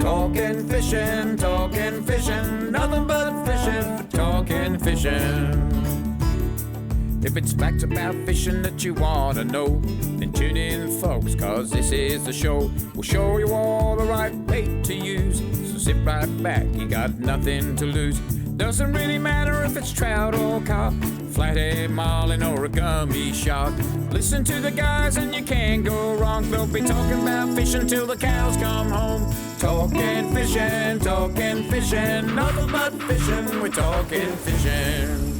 Talking fishing, nothing but fishing, talking fishing. If it's facts about fishing that you want to know, then tune in, folks, cause this is the show. We'll show you all the right bait to use, so sit right back, you got nothing to lose. Doesn't really matter if it's trout or carp, flathead, marlin or a gummy shark. Listen to the guys and you can't go wrong. They'll be talking about fishing till the cows come home. Talking fishing, nothing but fishing, we're talking fishing.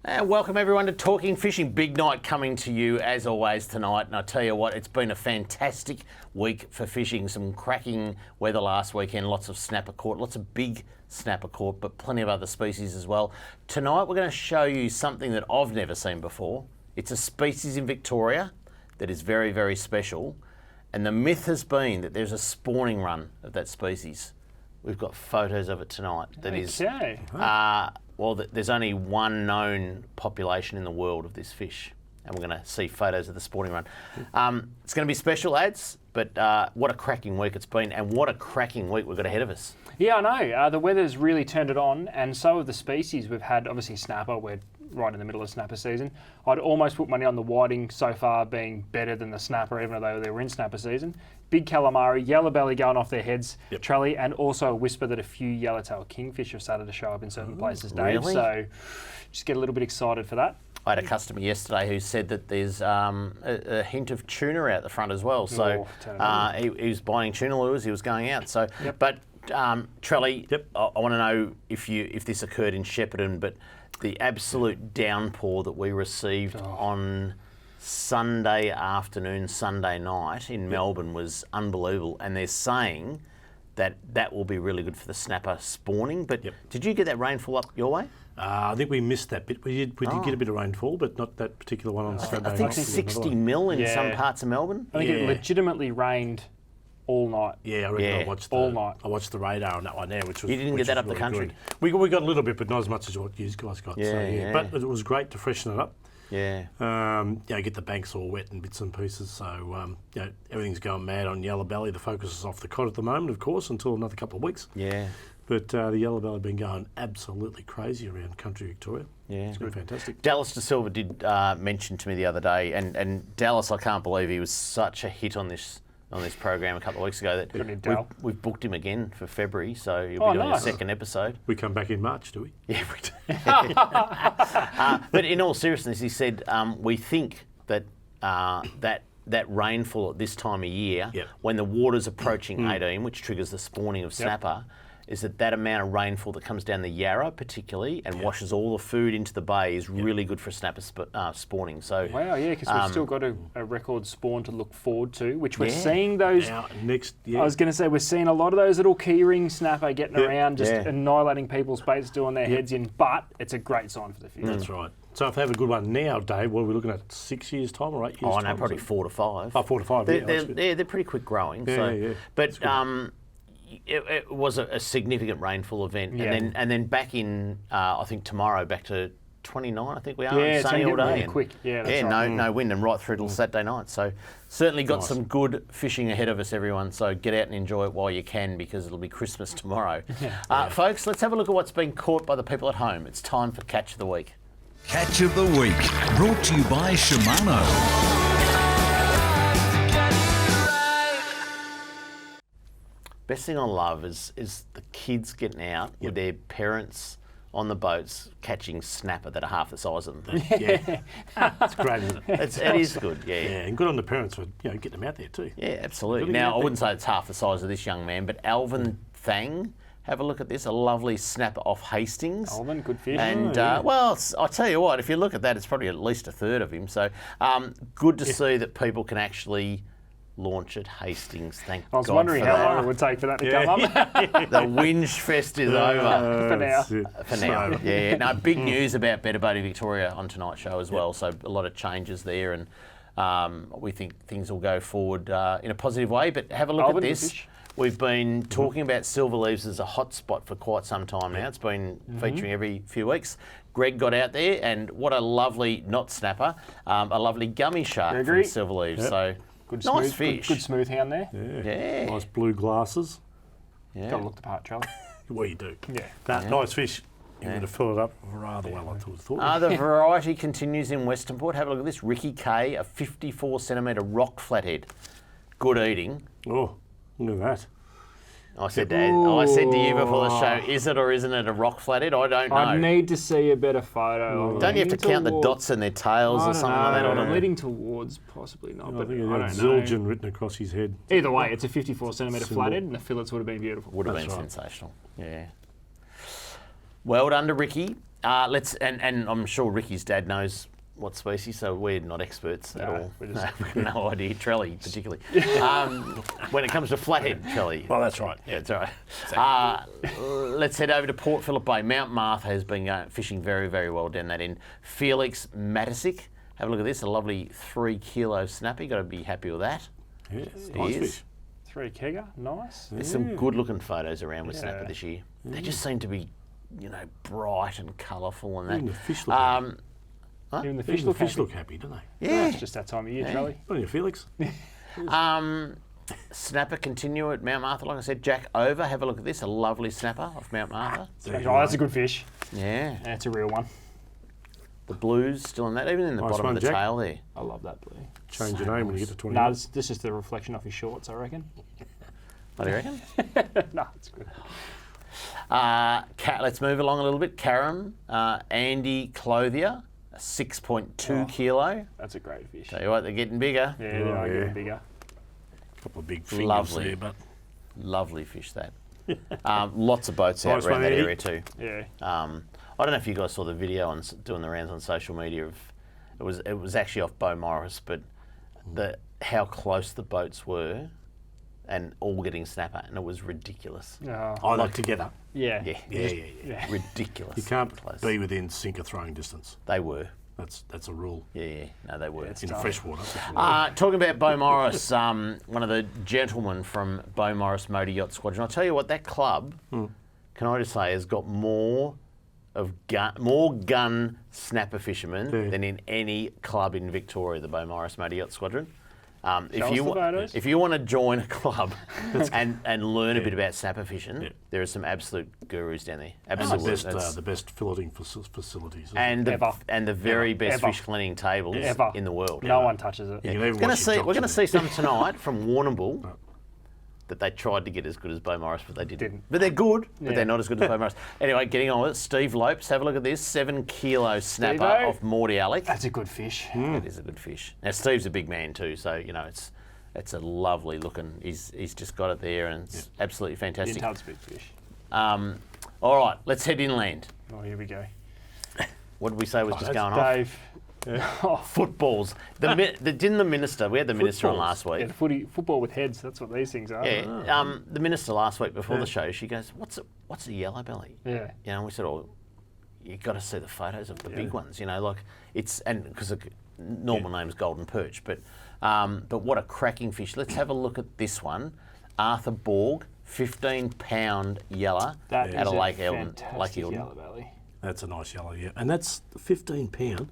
And welcome everyone to Talking Fishing. Big night coming to you as always tonight. And I tell you what, it's been a fantastic week for fishing. Some cracking weather last weekend, lots of snapper caught, lots of big snapper caught, but plenty of other species as well. Tonight we're going to show you something that I've never seen before. It's a species in Victoria that is very, very special. And the myth has been that there's a spawning run of that species. We've got photos of it tonight. That is, well, there's only one known population in the world of this fish, and we're going to see photos of the spawning run. It's going to be special, lads, but what a cracking week it's been, and what a cracking week we've got ahead of us. Yeah, I know. The weather's really turned it on, and so have the species. We've had, obviously, snapper. We're right in the middle of snapper season. I'd almost put money on the whiting so far being better than the snapper, even though they were in snapper season. Big calamari, yellow belly going off their heads, Trelly, and also a whisper that a few yellowtail kingfish have started to show up in certain places, Dave. Really? So just get a little bit excited for that. I had a customer yesterday who said that there's a hint of tuna out the front as well. So he was buying tuna lures, he was going out. So, but Trelly, I want to know if this occurred in Shepparton, but the absolute downpour that we received on Sunday afternoon, Sunday night in Melbourne was unbelievable, and they're saying that will be really good for the snapper spawning. But did you get that rainfall up your way? I think we missed that bit. We did get a bit of rainfall, but not that particular one on Saturday. I think 60 mil in some parts of Melbourne. I think it legitimately rained all night. Yeah, I reckon I watched all night. I watched the radar on that one there, which was. You didn't get that up really the country. Good. We got a little bit, but not as much as what you guys got. But it was great to freshen it up. Yeah. Get the banks all wet and bits and pieces. So everything's going mad on yellow belly. The focus is off the cod at the moment, of course, until another couple of weeks. Yeah. But the yellow belly have been going absolutely crazy around country Victoria. Yeah. It's been fantastic. Dallas De Silva did mention to me the other day, and Dallas, I can't believe he was such a hit on this program a couple of weeks ago that we've booked him again for February, so he'll be doing a second episode. We come back in March, do we? Yeah, we do. But in all seriousness, he said we think that that rainfall at this time of year, when the water's approaching 18, which triggers the spawning of snapper, is that amount of rainfall that comes down the Yarra particularly and washes all the food into the bay is really good for snapper spawning. So wow, because we've still got a record spawn to look forward to, which we're seeing those. Now, next, I was going to say we're seeing a lot of those little keyring snapper getting around, just annihilating people's baits, doing their heads in. But it's a great sign for the future. That's right. So if they have a good one now, Dave, what are we looking at? 6 years' time or 8 years' time? Oh, no, probably 4 to 5. Oh, 4 to 5. They're pretty quick growing. But it was a significant rainfall event, and then back in I think tomorrow back to 29. I think we are sunny all day. Really quick. No wind and right through till Saturday night. So certainly got some good fishing ahead of us, everyone. So get out and enjoy it while you can, because it'll be Christmas tomorrow. Folks, let's have a look at what's been caught by the people at home. It's time for Catch of the Week. Catch of the Week, brought to you by Shimano. Best thing I love is the kids getting out with their parents on the boats catching snapper that are half the size of them. It's great, isn't it? It is good, and good on the parents for getting them out there too. Yeah, absolutely. Now, I wouldn't say it's half the size of this young man, but Alvin Thang, have a look at this, a lovely snapper off Hastings. Alvin, good fish. And, well, I'll tell you what, if you look at that, it's probably at least a third of him. So good to see that people can actually launch at Hastings. Thank God. I was wondering how long it would take for that to come up. The whinge fest is over. For now. For now. No, big news about Better Boating Victoria on tonight's show as well. So a lot of changes there, and we think things will go forward in a positive way. But have a look at this. We've been talking about silver leaves as a hot spot for quite some time now. It's been featuring every few weeks. Greg got out there, and what a lovely, not snapper, a lovely gummy shark from silver leaves. So Good Nice smooth, fish. Good smooth hound there. Yeah. Nice blue glasses. Yeah. Got to look the part, Charlie. Well, you do. Yeah. Nice fish. You're going to fill it up rather well, I thought. The variety continues in Western Port. Have a look at this. Ricky K, a 54 centimetre rock flathead. Good eating. Oh, look at that. I said to you before the show, is it or isn't it a rock flathead? I don't know. I need to see a better photo. Don't you have to count the dots in their tails or something like that? I don't know. Leading towards possibly not, I but think it I had don't know. Zildjian written across his head. Either way, it's a 54 centimetre Symbol. flathead, and the fillets would have been beautiful. Would have been That's right. sensational. Yeah. Well done to Ricky. And I'm sure Ricky's dad knows what species, so we're not experts at all. we're just- We've no idea. Trelly, particularly. When it comes to flathead, Trelly. Well, that's right. Yeah, that's right. Let's head over to Port Phillip Bay. Mount Martha has been fishing very, very well down that end. Felix Matisic, have a look at this, a lovely 3 kilo snapper. Got to be happy with that. Yes, He nice is. fish. 3 kegger, nice. There's some good looking photos around with Yeah. snapper this year. They just seem to be, bright and colourful and that. Even the fish look happy. Even the Even fish the look fish happy. look happy, don't they? Yeah. It's just that time of year, Charlie. What are you, Felix? Snapper continue at Mount Martha. Like I said, Jack Over, have a look at this. A lovely snapper off Mount Martha. There you Oh, that's go. a good fish. Yeah. That's a real one. The blues still in that, even in the Nice bottom one, of the Jack. tail there. I love that blue. Change your name when you get to 20. No, this is the reflection off his shorts, I reckon. What do you reckon? No, it's good. Let's move along a little bit. Karen, Andy Clothier, a 6.2 kilo. That's a great fish. Tell you what, they're getting bigger. Yeah, they are yeah. getting bigger. Couple of big fingers Lovely. there, but Lovely fish, that. Lots of boats out Nice around one, that Andy. area too. Yeah. I don't know if you guys saw the video on doing the rounds on social media of it was actually off Beau Morris, but how close the boats were, and all getting snapper, and it was ridiculous. Oh, I like together. yeah. Yeah, Yeah. ridiculous. You can't close. be within sinker throwing distance. They were. That's a rule Yeah, no, they were. it's in tough. freshwater. Talking about Beau Morris, one of the gentlemen from Beau Morris Motor Yacht Squadron. I'll tell you what, that club, can I just say, has got more gun snapper fishermen than in any club in Victoria, the Beau Morris Motor Yacht Squadron. If us the photos. you want to join a club and learn a bit about snapper fishing, there are some absolute gurus down there. And Absolutely. the best filleting facilities. isn't it? And Ever. the very best Ever. fish cleaning tables Ever. in the world. No one touches it. You can even We're watch your going to jobs see in something tonight from Warrnambool that they tried to get as good as Beau Morris, but they didn't. Didn't. But they're good, but Yeah. they're not as good as Beau Morris. Anyway, getting on with it. Steve Lopes, have a look at this. 7 kilo snapper Steve-o. off Morty Alec. That's a good fish. It is a good fish. Now Steve's a big man too, so it's a lovely looking. He's just got it there, and it's absolutely fantastic. Didn't touch big fish. All right, let's head inland. Oh, here we go. What did we say was just going on? Dave. Oh, Footballs. Didn't the minister? We had the minister on last week. yeah, the football with heads. That's what these things are. Yeah, the minister last week before the show, she goes, "What's a yellow belly?" Yeah. And we said, "Oh, you got to see the photos of the big ones." Like it's because the normal name's golden perch, but what a cracking fish! Let's have a look at this one, Arthur Borg, 15-pound yellow That out is of a Lake Eildon. fantastic yellow belly. That's a nice yellow, yeah. And that's 15 pound.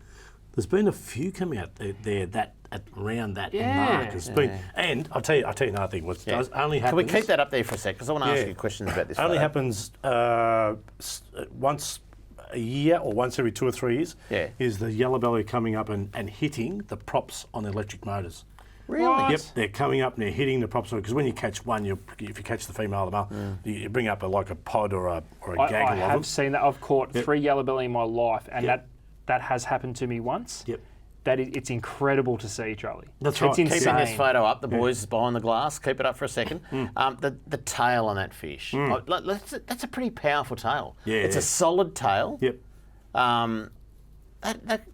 There's been a few come out there that around that mark. It's been, and I'll tell you another thing. What does only Can happens. we keep that up there for a sec? Because I want to ask Yeah. you questions about this. Only photo. happens once a year or once every 2 or 3 years. Yeah. Is the yellow belly coming up and hitting the props on electric motors? Really? What? Yep, they're coming up and they're hitting the props because when you catch one, if you catch the female, the male, you bring up like a pod or a I gaggle of them. have seen that. I've caught 3 yellow belly in my life, and that has happened to me once. Yep. It's incredible to see, Charlie. That's It's right. insane. Keeping this photo up, the boys behind the glass. Keep it up for a second. The tail on that fish. That's a pretty powerful tail. Yeah, it's yeah. a solid tail. Yep.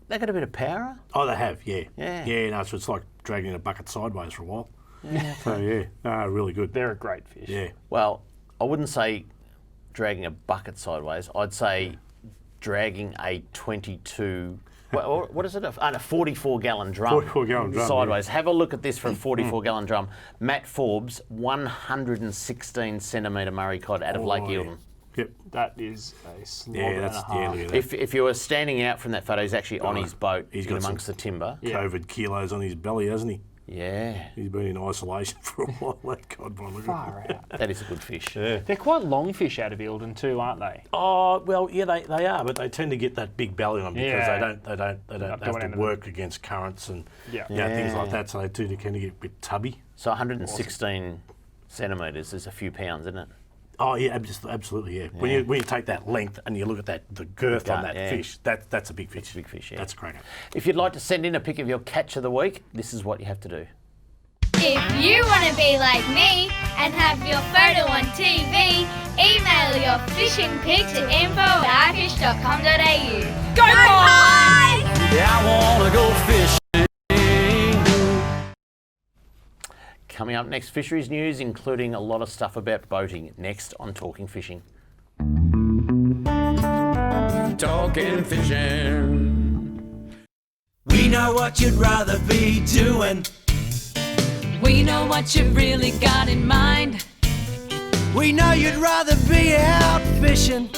They got a bit of power. Oh, they have, yeah. Yeah. Yeah, no, so it's like dragging a bucket sideways for a while. Yeah. So, yeah, no, really good. They're a great fish. Yeah. Well, I wouldn't say dragging a bucket sideways. I'd say dragging a 22. What is it? A 44-gallon drum. 44-gallon drum, sideways. Have a look at this for a 44-gallon drum. Matt Forbes, 116 centimetre Murray cod out of Lake yeah. Eildon. Yep. That is a slog Yeah, and that's a half. look at that. If you were standing out from that photo, he's actually on his boat He's in got amongst the timber. Yeah. COVID kilos on his belly, hasn't he? Yeah, He's been in isolation for a while. God, my look. Far out. that is a good fish. They're quite long fish out of Eildon too, aren't they? Oh well, yeah, they are, but they tend to get that big belly on because Yeah. they don't have to work against currents and Yeah. things like that. So they do tend to get a bit tubby. So 116 centimetres is a few pounds, isn't it? Oh yeah, absolutely, yeah. When you take that length and you look at the girth on that fish, that's a big fish. It's a big fish, yeah. That's a cracker. If you'd like to send in a pic of your catch of the week, this is what you have to do. If you want to be like me and have your photo on TV, email your fishing pic to info@ifish.com.au. Go Pies! Yeah, I wanna go fishing. Coming up next, fisheries news, including a lot of stuff about boating. Next on Talking Fishing. Talking fishing. We know what you'd rather be doing. We know what you've really got in mind. We know you'd rather be out fishing.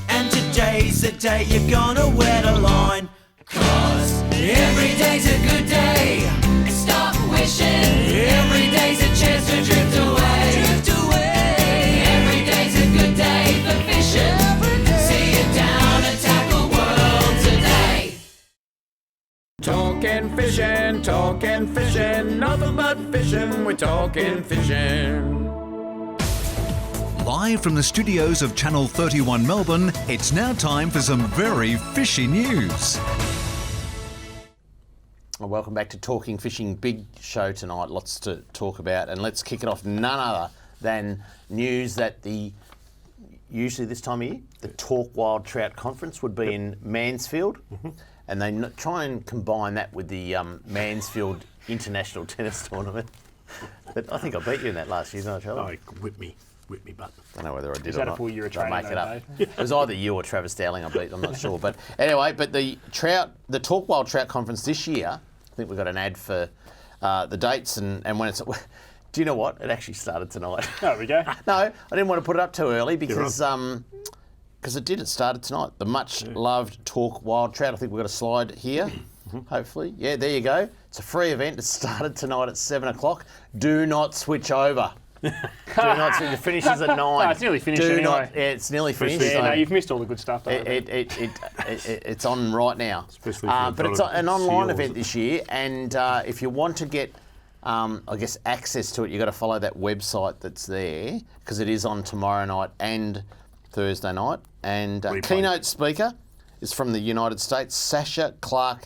And today's the day you're gonna wet a line. 'Cause every day's a good day. Stop wishing. Every day's a chance to drift away. Drift away. Every day's a good day for fishing. See you down at Tackle World today. Talking fishing, nothing but fishing, we're talking fishing. Live from the studios of Channel 31 Melbourne, it's now time for some very fishy news. Well, welcome back to Talking Fishing. Big show tonight, lots to talk about, and let's kick it off none other than news that usually this time of year, the Talk Wild Trout Conference would be in Mansfield, and they try and combine that with the Mansfield International Tennis Tournament. But I think I beat you in that last year, didn't I, Charlie? Oh, whip me, butt. I don't know whether I did Is or that not. a full year of I'll training make it though, up. Dave? It was either you or Travis Dowling I beat, I'm not sure. But anyway, the Talk Wild Trout Conference this year, I think we've got an ad for the dates and when it's... Do you know what? It actually started tonight. There we go. No, I didn't want to put it up too early because it started tonight. The much-loved Talk Wild Trout. I think we've got a slide here, hopefully. Yeah, there you go. It's a free event. It started tonight at 7 o'clock. Do not switch over. Do not switch. It finishes at 9. No, it's nearly finished anyway. It's nearly finished. Yeah, so no, you've missed all the good stuff, though. it's on right now. Especially if you've but got it's a an online seal, event is it? this year, and if you want to get, I guess, access to it, you've got to follow that website that's there, because it is on tomorrow night and Thursday night. And keynote speaker is from the United States, Sasha Clark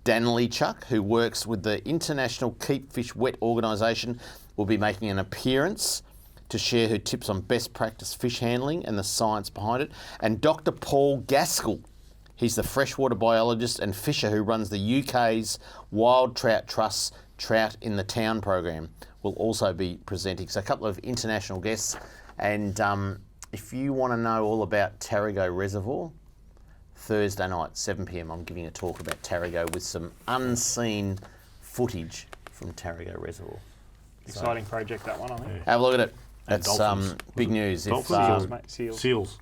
Danleychuk, who works with the International Keep Fish Wet Organisation, will be making an appearance to share her tips on best practice fish handling and the science behind it. And Dr. Paul Gaskell, he's the freshwater biologist and fisher who runs the UK's Wild Trout Trust's Trout in the Town program, will also be presenting. So a couple of international guests. And if you want to know all about Tarago Reservoir, Thursday night, 7 p.m, I'm giving a talk about Tarago with some unseen footage from Tarago Reservoir. Exciting project, that one, I think. Have a look at it. And That's dolphins. big news. If, Dolphins? Seals, mate, seals. Seals.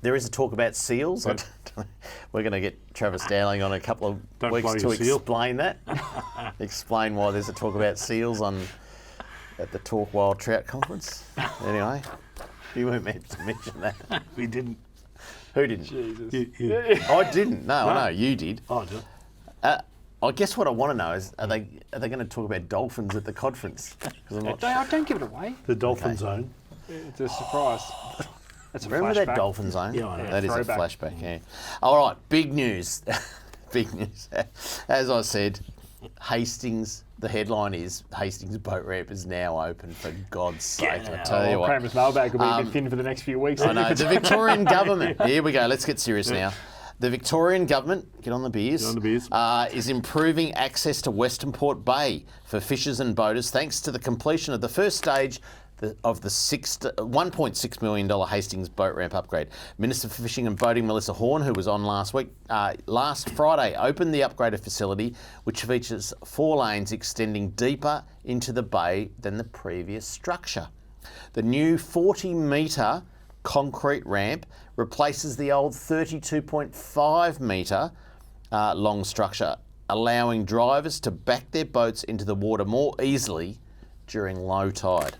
there is a talk about seals. We're going to get Travis Dowling on a couple of Don't weeks blow to your seal. explain that. Explain why there's a talk about seals at the Talk Wild Trout Conference. Anyway, you weren't meant to mention that. We didn't. Who didn't? Jesus. I didn't. No, I know you did. Oh, I did. I guess what I want to know is, are they going to talk about dolphins at the conference? 'Cause I'm not Don't give it away. The dolphin zone. It's a surprise. That's a Remember flashback. that dolphin zone? Yeah, I know. That is a Throwback. flashback, yeah. All right, big news. Big news. As I said, Hastings, the headline is Hastings boat ramp is now open, for God's sake. I tell you what. Kramer's Mailbag will be a bit thin for the next few weeks. I know. The Victorian government, here we go, let's get serious now. The Victorian government, get on the beers, Get on the beers. is improving access to Western Port Bay for fishers and boaters thanks to the completion of the first stage of the $1.6 million Hastings boat ramp upgrade. Minister for Fishing and Boating Melissa Horn, who was on last Friday, opened the upgraded facility, which features 4 lanes extending deeper into the bay than the previous structure. The new 40-metre concrete ramp replaces the old 32.5 metre long structure allowing drivers to back their boats into the water more easily during low tide.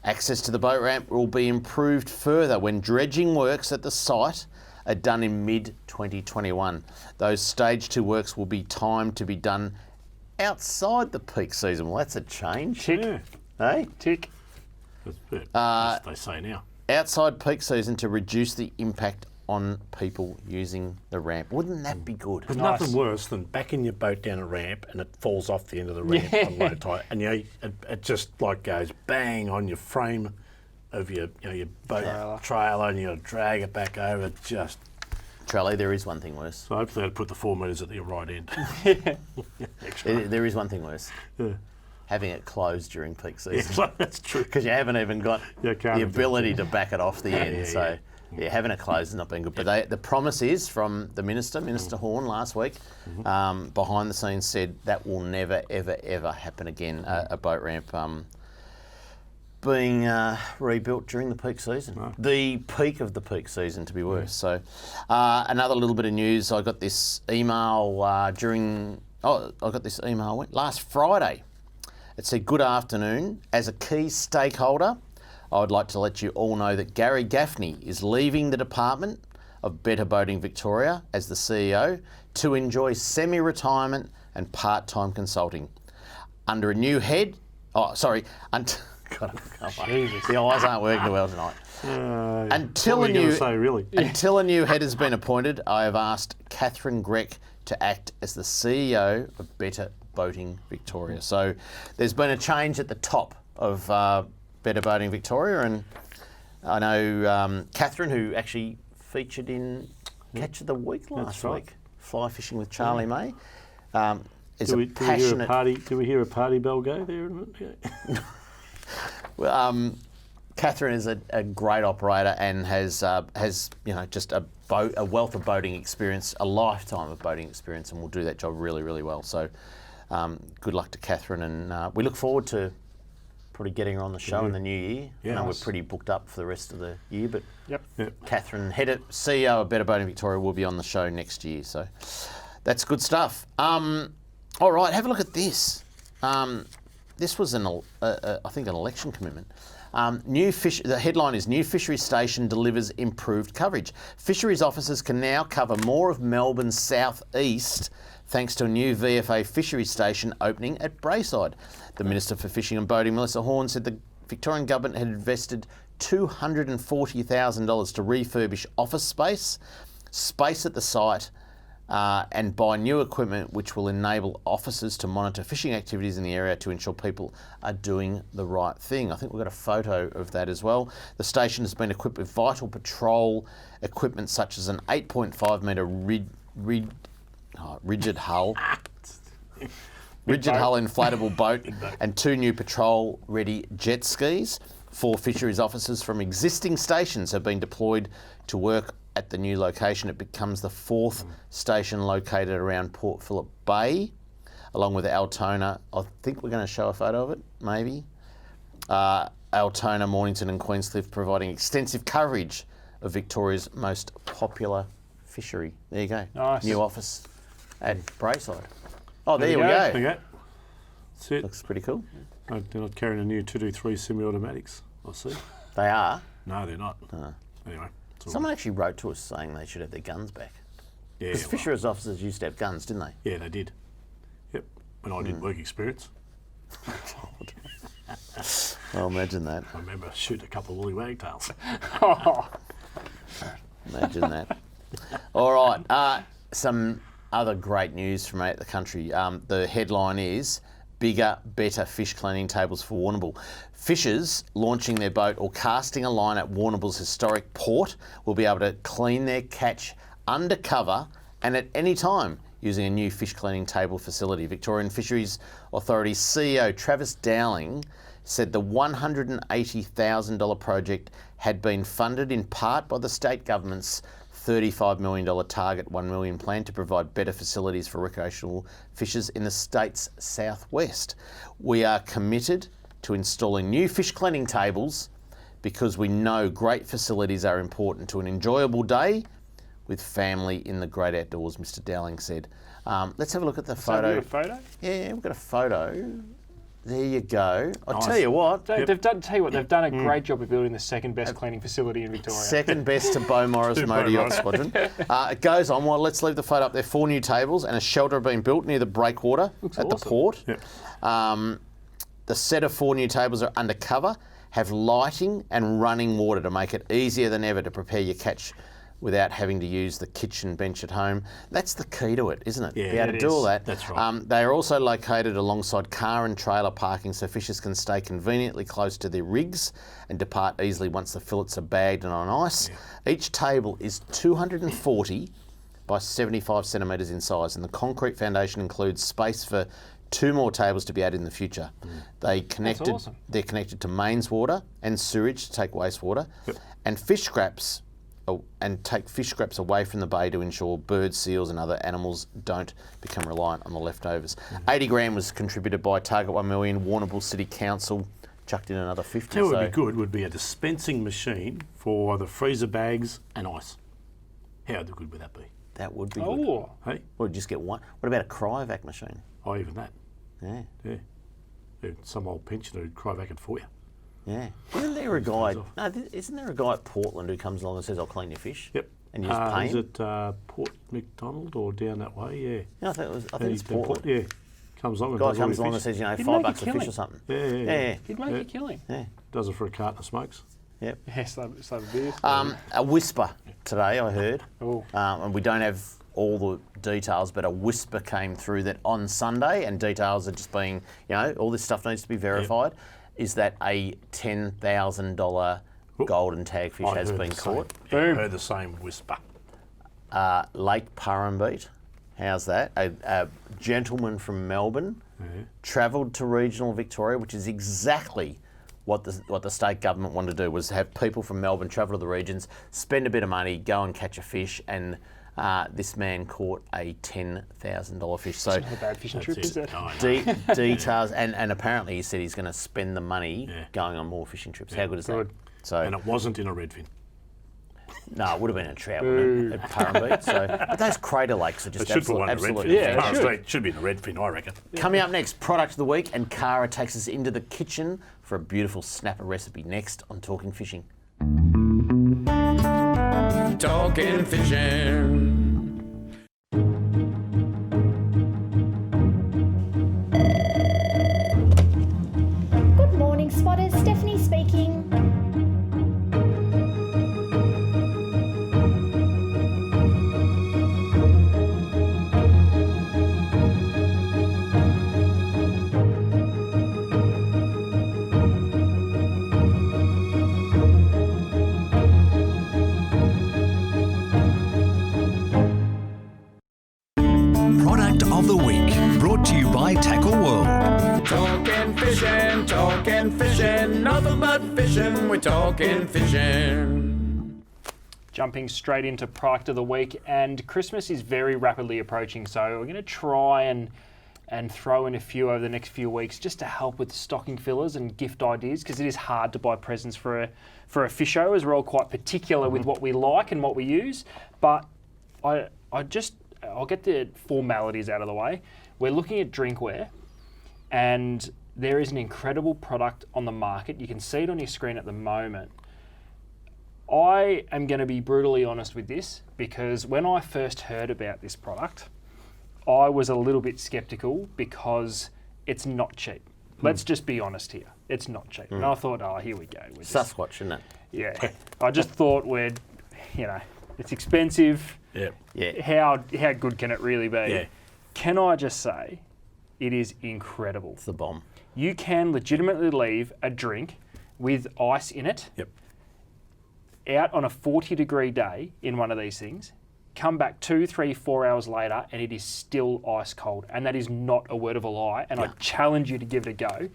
Access to the boat ramp will be improved further when dredging works at the site are done in mid-2021. Those stage 2 works will be timed to be done outside the peak season. Well, that's a change. Tick. Yeah, Hey? Tick. that's what they say now. Outside peak season to reduce the impact on people using the ramp. Wouldn't that be good? There's Nice. nothing worse than backing your boat down a ramp and it falls off the end of the ramp on low tide, and it just like goes bang on your frame of your your boat trailer, and you got to drag it back over. Just Charlie, there is one thing worse. so hopefully they'd put the 4 metres at the right end. There is one thing worse. Having it closed during peak season. Yeah, that's true. Because you haven't even got You can't the do ability to back it off the end. So having it closed has not been good. But the promise is from the Minister Horn last week, behind the scenes said that will never, ever, ever happen again, a boat ramp being rebuilt during the peak season. The peak of the peak season, to be worse. So another little bit of news, I got this email last Friday. It said, "Good afternoon. As a key stakeholder, I would like to let you all know that Gary Gaffney is leaving the Department of Better Boating Victoria as the CEO to enjoy semi-retirement and part-time consulting. Under a new head, God, I can't wait. The eyes aren't working well tonight. Until what are you gonna say, really? Until a new head has been appointed, I have asked Catherine Greck to act as the CEO of Better Boating Victoria." So there's been a change at the top of Better Boating Victoria, and I know Catherine, who actually featured in Catch of the Week last week, Fly Fishing with Charlie May, is Do a we passionate... hear a party bell go there? Well, Catherine is a great operator and has just a wealth of boating experience, a lifetime of boating experience, and will do that job really, really well. So good luck to Catherine, and we look forward to probably getting her on the show in the new year. Yeah, I know nice. we're pretty booked up for the rest of the year, but Yep. Catherine, CEO of Better Boating Victoria, will be on the show next year. So that's good stuff. All right, have a look at this. This was I think an election commitment. The headline is "New Fisheries Station delivers improved coverage." Fisheries officers can now cover more of Melbourne's southeast thanks to a new VFA fisheries station opening at Braeside. The Minister for Fishing and Boating, Melissa Horne, said the Victorian Government had invested $240,000 to refurbish office space at the site, and buy new equipment which will enable officers to monitor fishing activities in the area to ensure people are doing the right thing. I think we've got a photo of that as well. The station has been equipped with vital patrol equipment such as an 8.5 metre rigid hull inflatable boat and 2 new patrol-ready jet skis. 4 fisheries officers from existing stations have been deployed to work at the new location. It becomes the 4th station located around Port Phillip Bay, along with Altona. I think we're going to show a photo of it, maybe. Altona, Mornington and Queenscliff, providing extensive coverage of Victoria's most popular fishery. There you go. Nice. New office at Braeside. Oh, there we There go. you go. That's it. Looks pretty cool. No, they're not carrying a new 223 semi-automatics, I see. They are. No, they're not. Anyway. it's all Someone actually wrote to us saying they should have their guns back. Yeah, Because fisheries officers used to have guns, didn't they? yeah, they did. Yep. When I did work experience, Well, imagine that. I remember shooting a couple of woolly wagtails. Imagine that. All right. Some other great news from out the country. The headline is "Bigger, Better Fish Cleaning Tables for Warrnambool." Fishers launching their boat or casting a line at Warrnambool's historic port will be able to clean their catch undercover and at any time using a new fish cleaning table facility. Victorian Fisheries Authority CEO Travis Dowling said the $180,000 project had been funded in part by the state government's $35 million target, $1 million plan to provide better facilities for recreational fishers in the state's southwest. "We are committed to installing new fish cleaning tables because we know great facilities are important to an enjoyable day with family in the great outdoors, Mr. Dowling said. Let's have a look at the Have photo. you a photo? Yeah, we've got a photo. There you go. I'll tell you what. They've done a great job of building the second best cleaning facility in Victoria. Second best to Beau Morris Motor Yacht Squadron. It goes on. Well, let's leave the photo up there. 4 new tables and a shelter have been built near the breakwater at the port. Yep. The set of 4 new tables are undercover, have lighting and running water to make it easier than ever to prepare your catch without having to use the kitchen bench at home. That's the key to it, isn't it? Yeah, Be able to do all that. That's right. They are also located alongside car and trailer parking so fishers can stay conveniently close to their rigs and depart easily once the fillets are bagged and on ice. Yeah. Each table is 240 by 75 centimetres in size, and the concrete foundation includes space for 2 more tables to be added in the future. They're connected to mains water and sewage to take wastewater, and fish scraps take fish scraps away from the bay to ensure birds, seals and other animals don't become reliant on the leftovers. 80 grand was contributed by Target 1 Million, Warrnambool City Council chucked in another 50. What would be good would be a dispensing machine for the freezer bags and ice. How good would that be? That would be good. Oh, Hey? Or just get one. What about a cryovac machine? Oh, even that. Yeah. Yeah, some old pensioner who'd cryovac it for you. Yeah. Isn't there a guy? Isn't there a guy at Portland who comes along and says, "I'll clean your fish"? Yep. And you just pay Is him? it Port McDonald or down that way? Yeah. No, I think it's Portland. Yeah. Comes along and Guy does all comes your along and fish. says, He'd $5 make a a fish killing. or something. Yeah. he'd make a killing. Yeah. Does it for a carton of smokes. Yep. Yes, slab of beers. A whisper today, I heard. Oh. And we don't have all the details, but a whisper came through that on Sunday, and details are just being, all this stuff needs to be verified, is that a $10,000 golden tagfish has been caught. I heard the same whisper. Lake Purrumbete, how's that? A gentleman from Melbourne travelled to regional Victoria, which is exactly what the state government wanted to do, was have people from Melbourne travel to the regions, spend a bit of money, go and catch a fish, and this man caught a $10,000 fish. So Not a bad fishing trip, is it? details, and apparently he said he's going to spend the money going on more fishing trips. How good is that? So, And it wasn't in a redfin. no, it would have been a trout, wouldn't it, at Purrumbete. But those crater lakes are just It should put one in a absolutely redfin. Yeah, fantastic. it Should be in a redfin, I reckon. Coming up next, product of the week, and Cara takes us into the kitchen for a beautiful snapper recipe next on Talking Fishing. Talking fishing. Good morning, spotters. Stephanie speaking. Product of the week, brought to you by Tackle World. Talking fishing, nothing but fishing, we're talking fishing. Jumping straight into product of the week, and Christmas is very rapidly approaching, so we're going to try and throw in a few over the next few weeks just to help with stocking fillers and gift ideas, because it is hard to buy presents for a fisho, as we're all quite particular with what we like and what we use. But I'll get the formalities out of the way. We're looking at drinkware, and there is an incredible product on the market. You can see it on your screen at the moment. I am going to be brutally honest with this, because when I first heard about this product, I was a little bit skeptical because it's not cheap. Let's just be honest here. It's not cheap. And I thought, oh, here we go. Sasquatch, isn't it? Yeah. I just thought it's expensive. Yeah. How good can it really be? Yeah. Can I just say, it is incredible. It's the bomb. You can legitimately leave a drink with ice in it Yep. out on a 40-degree day in one of these things, come back 2, 3, 4 hours later, and it is still ice cold. And that is not a word of a lie. And I challenge you to give it a go,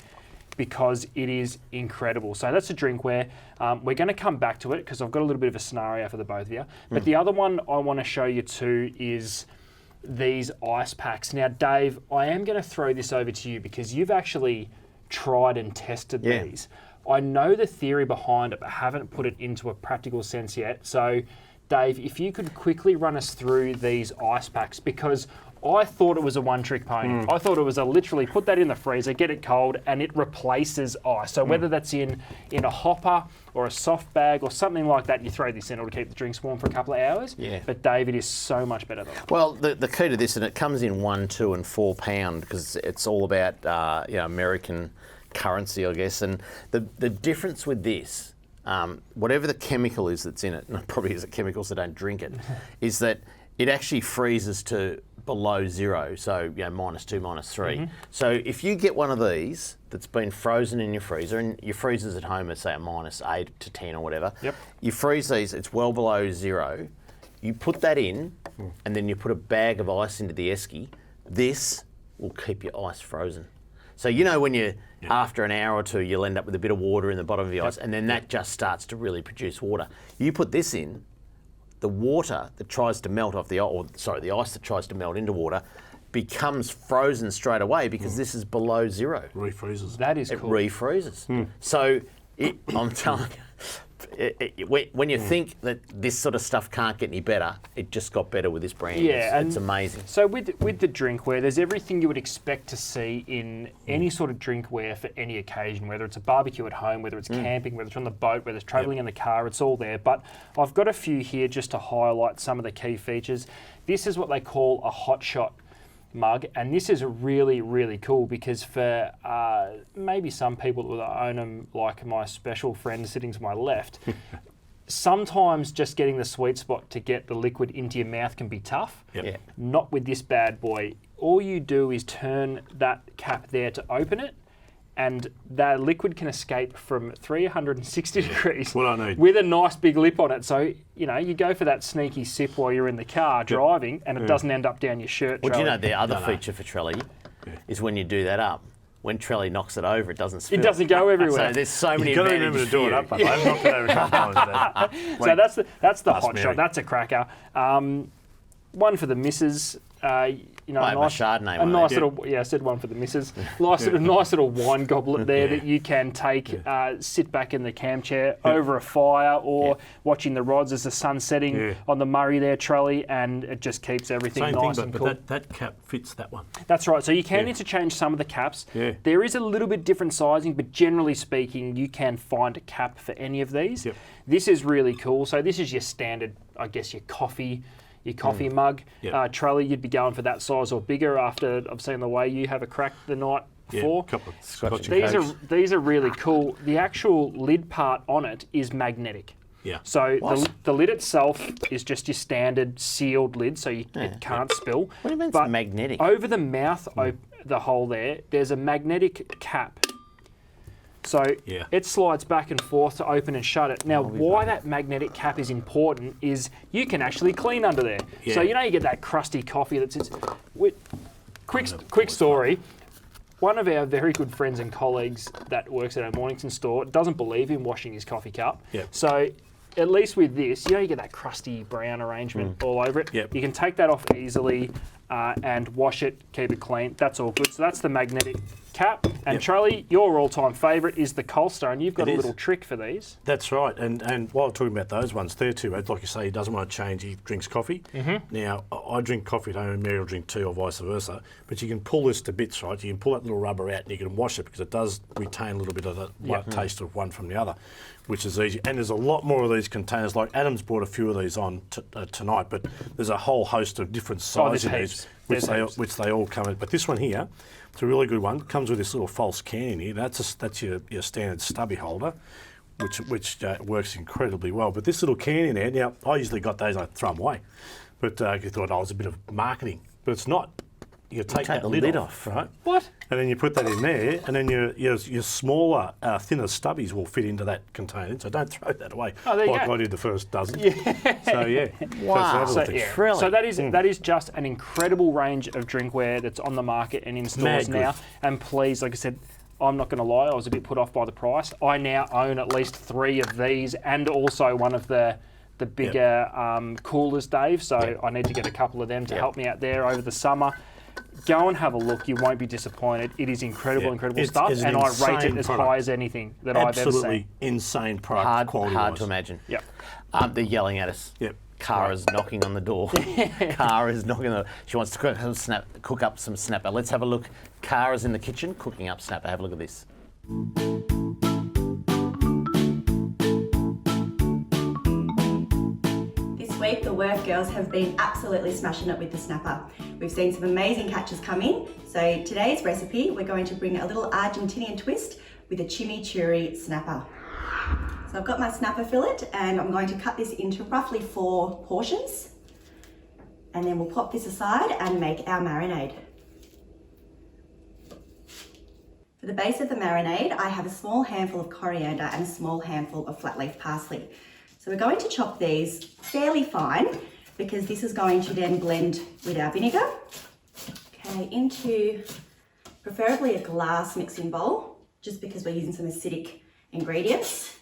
because it is incredible. So that's a drinkware. We're going to come back to it because I've got a little bit of a scenario for the both of you. But the other one I want to show you too is these ice packs. Now, Dave, I am going to throw this over to you because you've actually tried and tested these. I know the theory behind it, but haven't put it into a practical sense yet. So Dave, if you could quickly run us through these ice packs, because I thought it was a one-trick pony. I thought it was a literally put that in the freezer, get it cold, and it replaces ice. So whether that's in a hopper or a soft bag or something like that, you throw this in to keep the drinks warm for a couple of hours. Yeah. But Dave, it is so much better than that. Well, the key to this, and it comes in 1, 2, and 4 pound, because it's all about American currency, I guess. And the difference with this, whatever the chemical is that's in it, and it probably isn't chemicals that don't drink it, is that it actually freezes to below zero, so -2, -3. So if you get one of these that's been frozen in your freezer, and your freezers at home are say a -8 to 10 or whatever, you freeze these, it's well below zero, you put that in, and then you put a bag of ice into the esky, this will keep your ice frozen. So when you, after an hour or two, you'll end up with a bit of water in the bottom of the ice, and then that just starts to really produce water. You put this in, the water that tries to melt off the ice that tries to melt into water becomes frozen straight away because this is below zero. Refreezes. That is It cool. refreezes. So I'm telling you, when you think that this sort of stuff can't get any better, it just got better with this brand. Yeah, it's amazing. So with the drinkware, there's everything you would expect to see in any sort of drinkware for any occasion, whether it's a barbecue at home, whether it's camping, whether it's on the boat, whether it's travelling in the car, it's all there. But I've got a few here just to highlight some of the key features. This is what they call a hot shot mug, and this is really, really cool because for maybe some people that own them, like my special friend sitting to my left, sometimes just getting the sweet spot to get the liquid into your mouth can be tough. Yeah. Not with this bad boy. All you do is turn that cap there to open it, and that liquid can escape from 360 degrees What I need. with a nice big lip on it. So, you go for that sneaky sip while you're in the car driving, and it doesn't end up down your shirt. Well, do you know trolley. the other feature for Trelly is when you do that up, when Trelly knocks it over, it doesn't spill. It doesn't go everywhere. So there's so many You've got to advantages remember to do it up. I've knocked it over a couple times. So that's the hot Mary. shot. That's a cracker. One for the misses. Might have a Chardonnay one nice there. little, I said one for the missus. Nice little wine goblet there that you can take, sit back in the camp chair over a fire or watching the rods as the sun's setting on the Murray there, Trelly, and it just keeps everything Same nice thing, and but cool. that cap fits that one. That's right. So you can interchange some of the caps. Yeah. There is a little bit different sizing, but generally speaking, you can find a cap for any of these. Yep. This is really cool. So this is your standard, I guess, your coffee mug. Yep. Trelly, you'd be going for that size or bigger after I've seen the way you have a crack the night before. A couple of Scotch These are really cool. The actual lid part on it is magnetic. Yeah. So the lid itself is just your standard sealed lid, so it can't spill. What do you mean it's But magnetic? over the mouth, the hole there's a magnetic cap. So it slides back and forth to open and shut it. Now, why that magnetic cap is important is you can actually clean under there. Yeah. So you get that crusty coffee that sits. Quick story. One of our very good friends and colleagues that works at our Mornington store doesn't believe in washing his coffee cup. Yep. So at least with this, you get that crusty brown arrangement all over it. Yep. You can take that off easily and wash it, keep it clean. That's all good. So that's the magnetic cap. And Charlie, your all-time favourite is the Colster, and you've got a little trick for these. That's right. And while talking about those ones there too, like you say, he doesn't want to change. He drinks coffee. Now, I drink coffee at home and Mary will drink tea or vice versa. But you can pull this to bits, right? You can pull that little rubber out and you can wash it because it does retain a little bit of the taste of one from the other, which is easy. And there's a lot more of these containers. Like Adam's brought a few of these on tonight, but there's a whole host of different sizes of these, which they all come in. But this one here, it's a really good one. It comes with this little false can in here. That's your standard stubby holder, which works incredibly well. But this little can in there, now I usually got those, I throw them away. But you thought, it was a bit of marketing. But it's not. You take that the lid off, right? What? And then you put that in there, and then your smaller, thinner stubbies will fit into that container. So don't throw that away. Oh, there you like go. I did the first dozen. Yeah. So yeah. Wow. That's another thing. Really? So that is just an incredible range of drinkware that's on the market and in stores Mad now. good. And please, like I said, I'm not going to lie, I was a bit put off by the price. I now own at least 3 of these and also one of the bigger coolers, Dave. So I need to get a couple of them to help me out there over the summer. Go and have a look. You won't be disappointed. It is incredible stuff, it's and an I rate it insane as product. high as anything that I've ever Absolutely seen. insane product quality. Hard to imagine. Yep. They're yelling at us. Yep. Cara's knocking on the door. Cara's knocking on the door. She wants to cook up some snapper. Let's have a look. Cara's in the kitchen cooking up snapper. Have a look at this. This week, the work girls have been absolutely smashing it with the snapper. We've seen some amazing catches come in. So today's recipe, we're going to bring a little Argentinian twist with a chimichurri snapper. So I've got my snapper fillet and I'm going to cut this into roughly 4 portions. And then we'll pop this aside and make our marinade. For the base of the marinade, I have a small handful of coriander and a small handful of flat leaf parsley. So we're going to chop these fairly fine because this is going to then blend with our vinegar. Okay, into preferably a glass mixing bowl, just because we're using some acidic ingredients.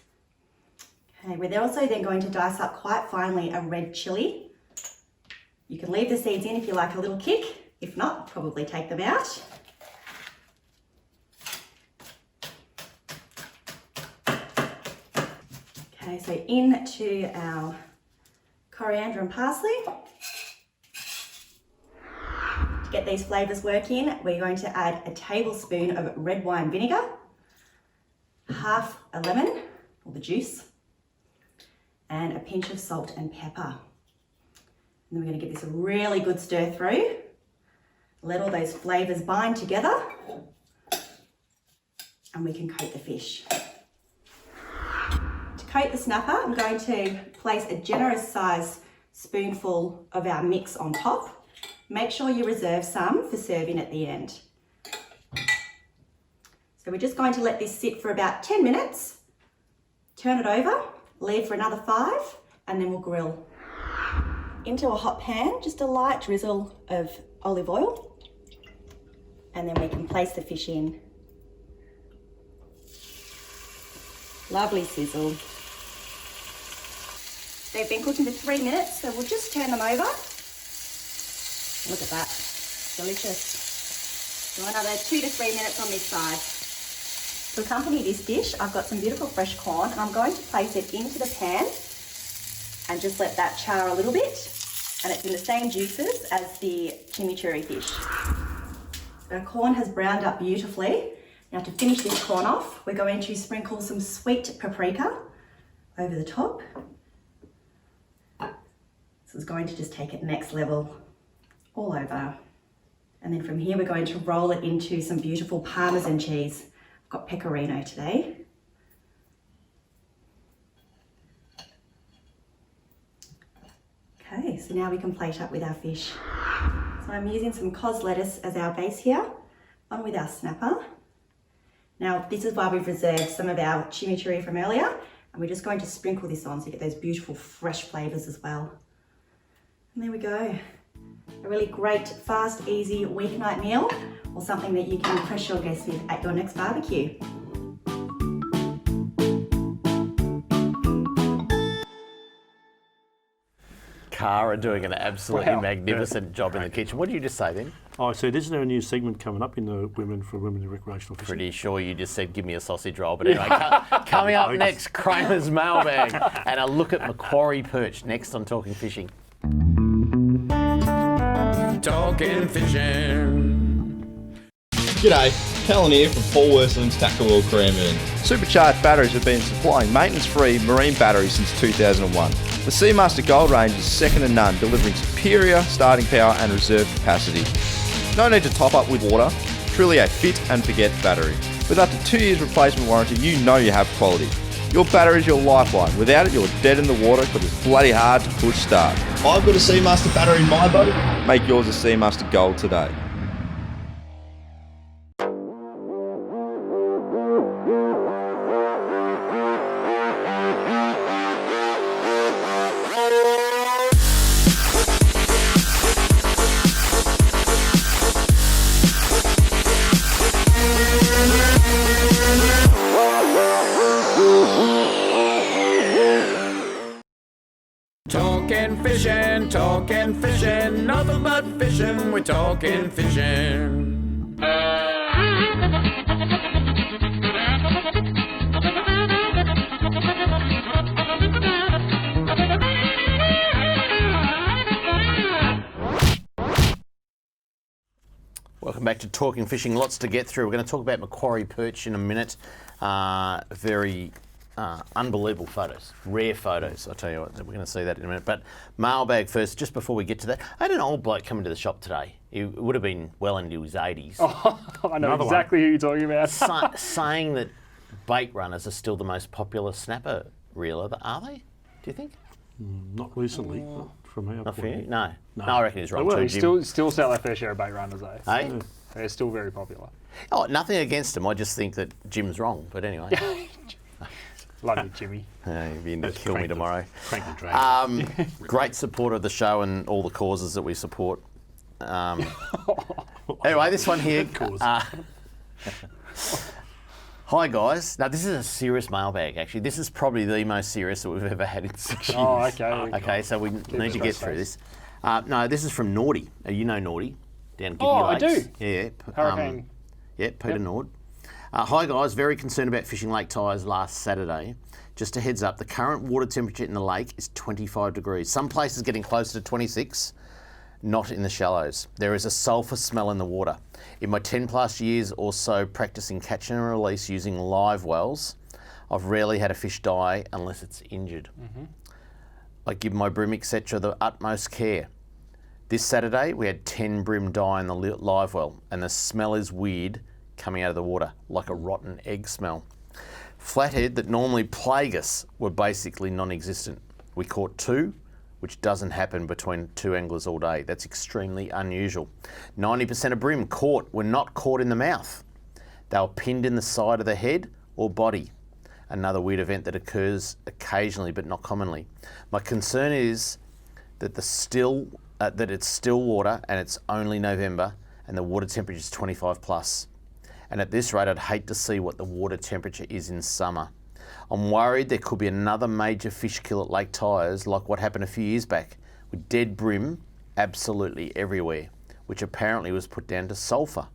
Okay, we're also then going to dice up quite finely a red chilli. You can leave the seeds in if you like a little kick. If not, probably take them out. Okay, so into our coriander and parsley. To get these flavours working, we're going to add a tablespoon of red wine vinegar, half a lemon, or the juice, and a pinch of salt and pepper. And then we're going to give this a really good stir through. Let all those flavours bind together, and we can coat the fish. To coat the snapper, I'm going to place a generous size spoonful of our mix on top. Make sure you reserve some for serving at the end. So we're just going to let this sit for about 10 minutes, turn it over, leave for another 5, and then we'll grill. Into a hot pan, just a light drizzle of olive oil, and then we can place the fish in. Lovely sizzle. They've been cooking for 3 minutes, so we'll just turn them over. Look at that, delicious. So another 2 to 3 minutes on this side. To accompany this dish, I've got some beautiful fresh corn, and I'm going to place it into the pan and just let that char a little bit. And it's in the same juices as the chimichurri fish. So our corn has browned up beautifully. Now to finish this corn off, we're going to sprinkle some sweet paprika over the top. This is going to just take it next level all over. And then from here, we're going to roll it into some beautiful Parmesan cheese. I've got pecorino today. Okay, so now we can plate up with our fish. So I'm using some cos lettuce as our base here, on with our snapper. Now this is why we've reserved some of our chimichurri from earlier, and we're just going to sprinkle this on so you get those beautiful fresh flavours as well. And there we go. A really great, fast, easy weeknight meal, or something that you can impress your guests with at your next barbecue. Cara doing an absolutely magnificent job in the kitchen. What did you just say then? Oh, so this is our new segment coming up in the Women in Recreational Fishing. Pretty sure you just said, give me a sausage roll. But anyway, coming up next, Kramer's Mailbag and a look at Macquarie Perch next on Talking Fishing. Talking fishing. G'day, Callan here from Paul Worsland's Tackle World Cranbourne. Supercharged batteries have been supplying maintenance-free marine batteries since 2001. The Seamaster Gold range is second to none, delivering superior starting power and reserve capacity. No need to top up with water, truly a fit and forget battery. With up to 2 years replacement warranty, you know you have quality. Your battery is your lifeline. Without it, you're dead in the water because it's bloody hard to push start. I've got a Seamaster battery in my boat. Make yours a Seamaster Gold today. Talking fishing, nothing but fishing, we're talking fishing. welcome back to Talking Fishing. Lots to get through. We're going to talk about Macquarie Perch in a minute. Very unbelievable photos, rare photos. I'll tell you what, we're going to see that in a minute. But Mailbag first, just before we get to that. I had an old bloke come into the shop today. He would have been well into his 80s. Oh, I know exactly who you're talking about. Saying that bait runners are still the most popular snapper reeler. Are they? Do you think? Not recently. From our Not for point you? of view. No. I reckon he's wrong too, They Jim. still sell their fair share of bait runners though. Hey? They're still very popular. Oh, nothing against him. I just think that Jim's wrong. But anyway. Love you, Jimmy. You'll be in to kill me tomorrow. Crank the dragon. Great supporter of the show and all the causes that we support. Anyway, this one here. Hi guys. Now this is a serious mailbag. Actually, this is probably the most serious that we've ever had in 6 years. Oh, okay. Okay, so we need to get through this. No, this is from Naughty. You know Naughty down Gibby I Lakes. do. Yeah. Hurricane. Peter Nord. Hi guys, very concerned about fishing lake tyres last Saturday. Just a heads up, the current water temperature in the lake is 25 degrees. Some places getting closer to 26, not in the shallows. There is a sulphur smell in the water. In my 10 plus years or so practicing catch and release using live wells, I've rarely had a fish die unless it's injured. I give my bream, etc. the utmost care. This Saturday, we had 10 bream die in the live well, and the smell is weird coming out of the water, like a rotten egg smell. Flathead that normally plague us were basically non-existent. We caught 2, which doesn't happen between 2 anglers all day. That's extremely unusual. 90% of bream caught were not caught in the mouth. They were pinned in the side of the head or body. Another weird event that occurs occasionally but not commonly. My concern is that it's still water and it's only November and the water temperature is 25 plus. And at this rate, I'd hate to see what the water temperature is in summer. I'm worried there could be another major fish kill at Lake Tyers like what happened a few years back with dead bream absolutely everywhere, which apparently was put down to sulphur.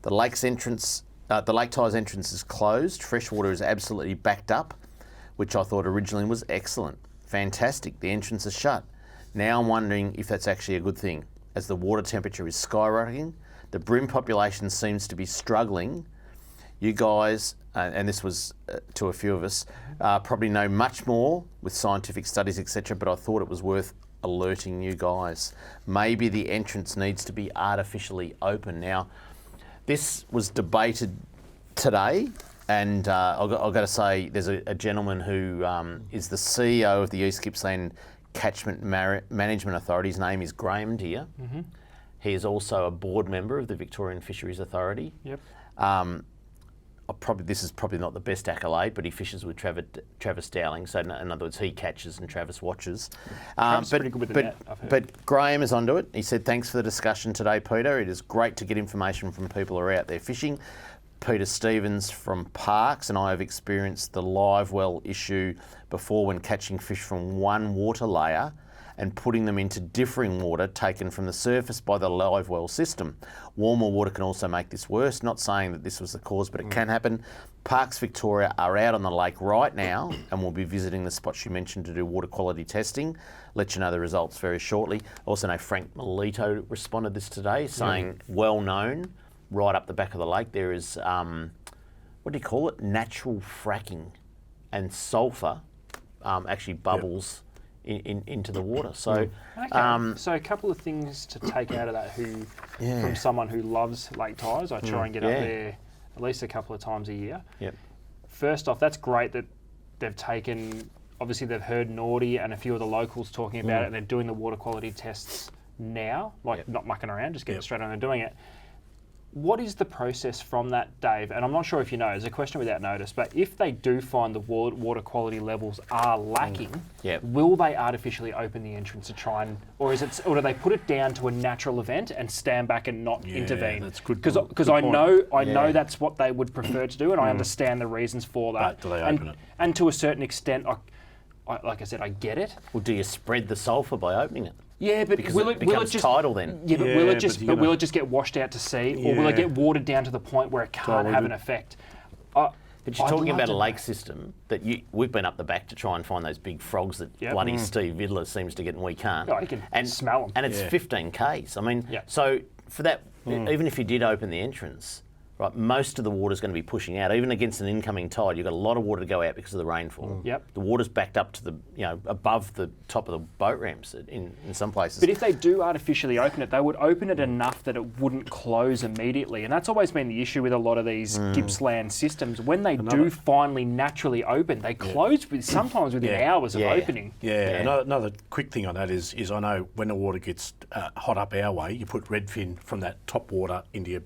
The Lake Tyers entrance is closed. Freshwater is absolutely backed up, which I thought originally was excellent. Fantastic, the entrance is shut. Now I'm wondering if that's actually a good thing, as the water temperature is skyrocketing. The bream population seems to be struggling. You guys, and this was to a few of us, probably know much more with scientific studies, etc., but I thought it was worth alerting you guys. Maybe the entrance needs to be artificially open. Now, this was debated today, and I've got to say there's a gentleman who is the CEO of the East Gippsland Catchment Management Authority. His name is Graham Deere. He is also a board member of the Victorian Fisheries Authority. Yep. This is probably not the best accolade, but he fishes with Travis Dowling. So in other words, he catches and Travis watches. Travis is pretty good with the net, I've heard. But Graham is onto it. He said, thanks for the discussion today, Peter. It is great to get information from people who are out there fishing. Peter Stevens from Parks and I have experienced the live well issue before when catching fish from one water layer and putting them into differing water taken from the surface by the live well system. Warmer water can also make this worse. Not saying that this was the cause, but it can happen. Parks Victoria are out on the lake right now and will be visiting the spots you mentioned to do water quality testing. Let you know the results very shortly. Also know Frank Melito responded this today saying, well known, right up the back of the lake there is, what do you call it? Natural fracking, and sulphur actually bubbles into the water. So, so a couple of things to take out of that. From someone who loves Lake Tyers, I try and get up there at least a couple of times a year. First off, that's great that they've taken. Obviously, they've heard Naughty and a few of the locals talking about it, and they're doing the water quality tests now, not mucking around, just getting straight on and doing it. What is the process from that, Dave? And I'm not sure if you know, it's a question without notice, but if they do find the water quality levels are lacking, will they artificially open the entrance to try and, or do they put it down to a natural event and stand back and not intervene? That's good. Because I know that's what they would prefer to do, and I understand the reasons for that. But do they open it? And to a certain extent, like I said, I get it. Well, do you spread the sulphur by opening it? Yeah, but because it becomes tidal then. Yeah, but will it just get washed out to sea, or will it get watered down to the point where it can't have an effect? But you're talking about a lake system that we've been up the back to try and find those big frogs that bloody Steve Vidler seems to get and we can't. Oh, you can smell them. And it's 15 Ks. I mean, so for that even if you did open the entrance, right, most of the water's going to be pushing out. Even against an incoming tide, you've got a lot of water to go out because of the rainfall. Yep. The water's backed up to the, above the top of the boat ramps in some places. But if they do artificially open it, they would open it enough that it wouldn't close immediately. And that's always been the issue with a lot of these Gippsland systems. When they do finally naturally open, they close sometimes within hours of opening. Another quick thing on that is I know when the water gets hot up our way, you put redfin from that top water into your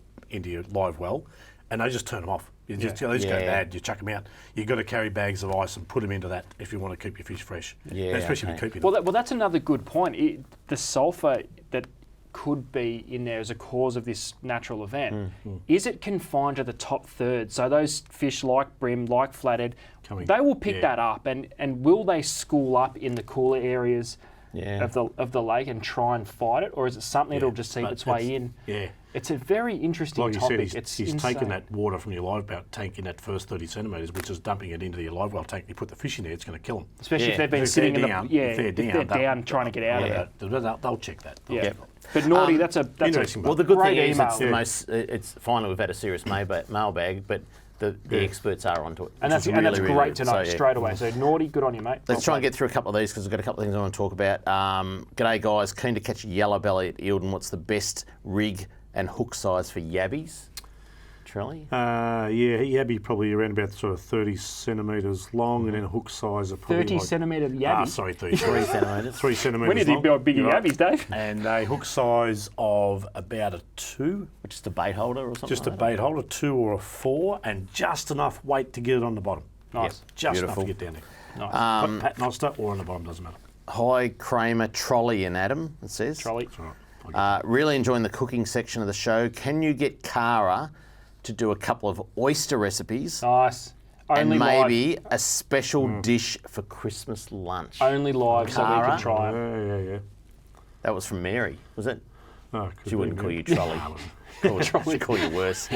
live well, and they just turn them off. They just go bad. You chuck them out. You've got to carry bags of ice and put them into that if you want to keep your fish fresh. Especially if you keep them. Well, that's another good point. The sulphur that could be in there as a cause of this natural event, is it confined to the top third? So those fish like bream, like flathead, they will pick that up, and will they school up in the cooler areas of the lake and try and fight it, or is it something that'll just seep its way in? It's a very interesting topic. Like you said, he's taken that water from your live boat tank in that first 30 centimetres, which is dumping it into your live well tank. You put the fish in there, it's going to kill them. Especially if they've been sitting if they're down trying to get out of it. They'll check that. But Naughty, that's a interesting. Well, the good thing great is email. it's finally we've had a serious mailbag, but the experts are onto it. And that's great to know straight away. So Naughty, good on you, mate. Let's try and get through a couple of these because we've got a couple of things I want to talk about. G'day guys, keen to catch a yellow belly at Eildon. What's the best rig and hook size for yabbies? Trelly? Yabby probably around about sort of 30 centimetres long, and then a hook size of probably 30 centimetre yabby? Sorry, 33 centimetres. 3 centimetres We need to build bigger yabbies, Dave. And a hook size of about a 2. Which is a bait holder or something? Just a bait holder, 2 or a 4, and just enough weight to get it on the bottom. Nice. Just enough to get down there. Nice. Paternoster or on the bottom, doesn't matter. Hi, Kramer, Trolley and Adam, it says. Trolley. That's right. Really enjoying the cooking section of the show. Can you get Cara to do a couple of oyster recipes? Nice. And maybe a special dish for Christmas lunch. Only live, so we can try it. Yeah. That was from Mary, was it? Oh, she wouldn't call you Trolley. She'd call you worse.